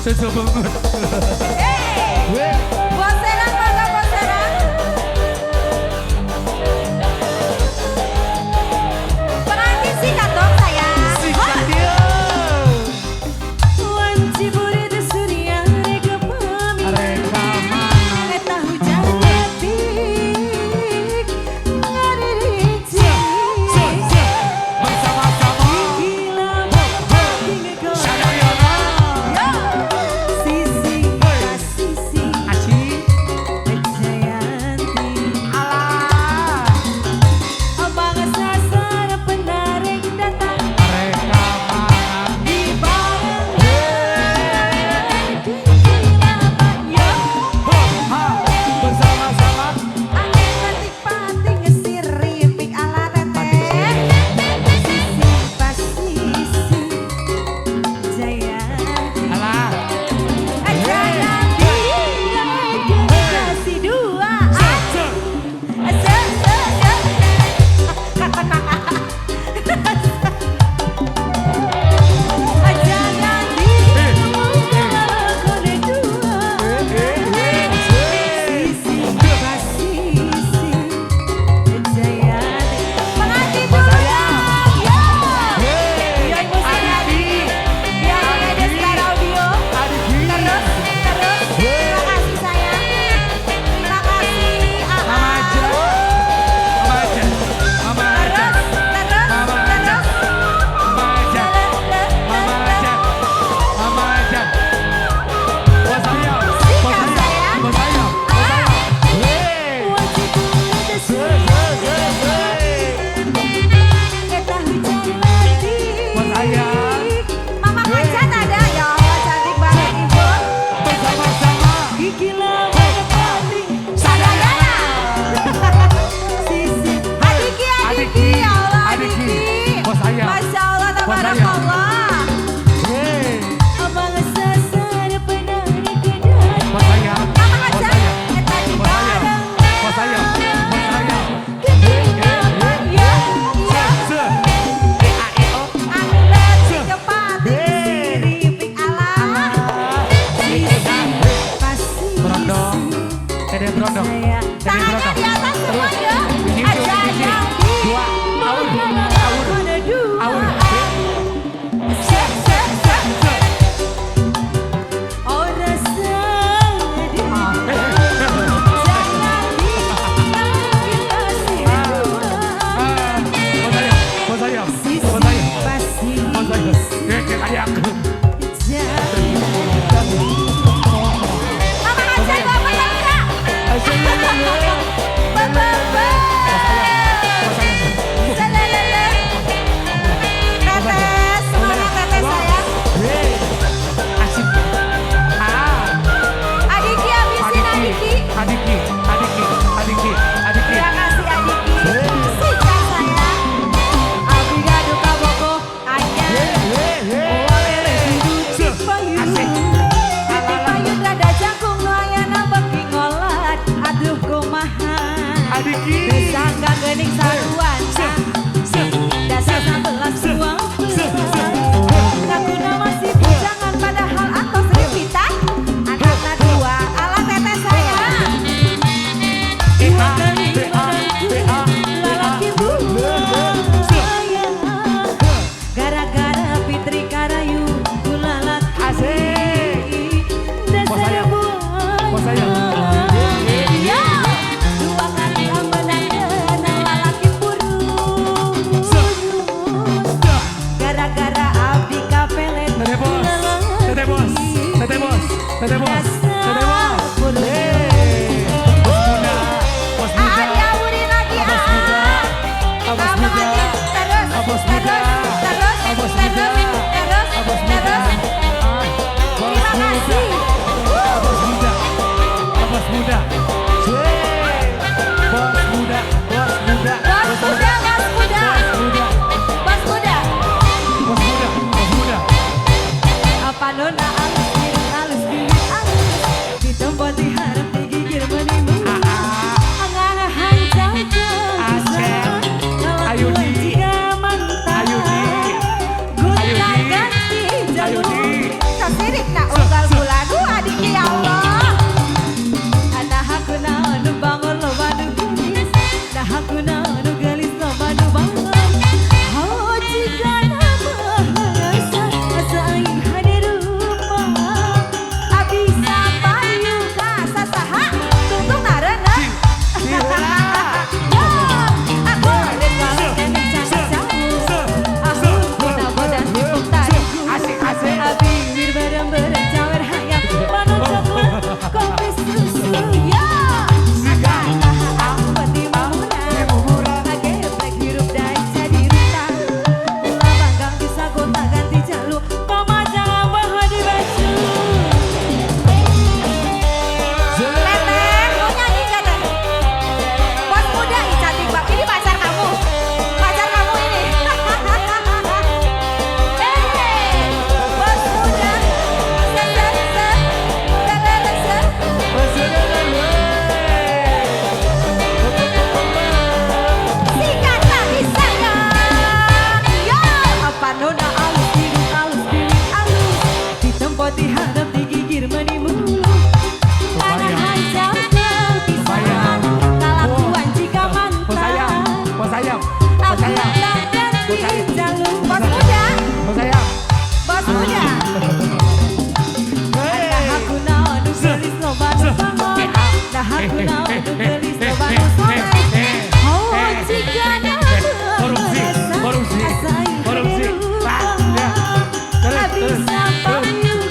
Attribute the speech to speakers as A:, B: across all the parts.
A: Sesuai banget.
B: Boseran bangga boseran. Berarti sikat dong saya.
A: Sikat dia.
B: Wanci buri de surya reka pami.
A: Reka mana?
B: Eta hujan ketik. Ngaririnci.
A: Bersama-sama.
B: Gila mati ngekau.
A: Sadayana.
B: Sisi kasisi.
A: Asyik.
B: Jayanti.
A: Alah.
B: Abang sasar penarik datang.
A: Reka mana?
B: Di barang dunia
A: Bersama-sama.
B: angin patik-patik ngesir ripik ala teteh. Sisi pas sisi Jayanti.
A: Alah.
B: Jayanti generasi dua. Jayanti kone dua. Sisi pas sisi Jayanti. Pengantin dulu dong. Yo. Yo ibu Sari. Yo ada Star Audio. Terus. Terima kasih sayang. Terima kasih
A: Mama aja. Mama aja. Mama aja.
B: Terus.
A: Mama aja. Mama aja. Mama aja. Mama aja. Bos saya. Bos saya. Bos saya. Bos saya. Hei.
B: Kita hujan lagi.
A: Bos saya.
B: Mama Macan ada ya Allah cantik banget ibu.
A: Bersama-sama.
B: Gigi lama paling sadayana. Sisi adiki ya Allah adiki.
A: Bos saya.
B: Masya Allah
A: Bos saya.
B: tabarakallah.
A: Hei.
B: Abang sasar penarik kedan.
A: Bos saya.
B: Mama
A: Bos
B: Macan
A: saya.
B: kita di
A: Bos saya.
B: bareng.
A: Bos saya. Bos saya.
B: Gigi lama ya ya.
A: Se. E-A-E-O.
B: Anglet kepatik siripik alam. Sisi pasti
A: Berondong. Dede berondong.
B: saya.
A: Dede
B: Tangannya
A: berondong.
B: di atas semua ya.
A: Ini
B: Aja
A: sini.
B: yang di
A: Dua. Aur. Aur.
B: Ada dua.
A: Aur.
B: Se. Oh rasa di jangan kita dua.
A: Bos saya.
B: Sisi
A: Bos saya.
B: pasti
A: Bos saya. Kayak
B: jadi. Mama Hasan bapak enggak? Bapak. Selelele. Tetes, semangat tetes sayang.
A: Asik.
B: Adiki habisin adiki.
A: Adiki.
B: Terima kasih adiki. Sika sayang. Abi gaduh kaboko anyar. Walele hidup cipayu.
A: Asik.
B: Cipayu rada jangkung nu ayana beki ngolat. Aduh kumaha.
A: Adiki.
B: Sangga geuning saruan. Dasar 11 uang. Katuna masih bujangan padahal atos ripitan. Anakna dua ala teteh sayang. Dua kali menantu lalaki buah sayang. Gara-gara Fitri Karayu lalaki.
A: Asik. Bos
B: Dasar
A: saya.
B: buah.
A: Bos saya.
B: Ya. Dua kali menantu guna untuk gelis bangun sore. Oh jika
A: korupsi, korupsi, korupsi.
B: Habis sampai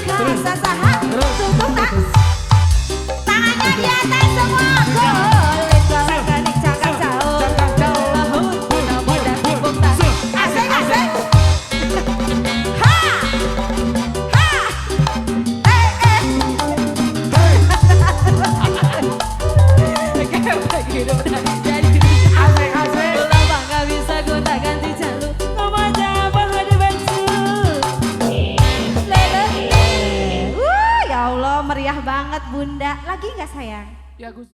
A: terus,
B: sasahan
A: terus.
B: tutup tak tangannya di atas semua golet balakan nik cakap jauh lahun guna bodak tibuk tak asik asik ha ha kayak begitu jadi
A: Asik, asik.
B: ulah bangga bisa gonta ganti jalur ngomongnya banget dibantu lele ya Allah meriah banget bunda lagi nggak sayang
A: Ya Gus.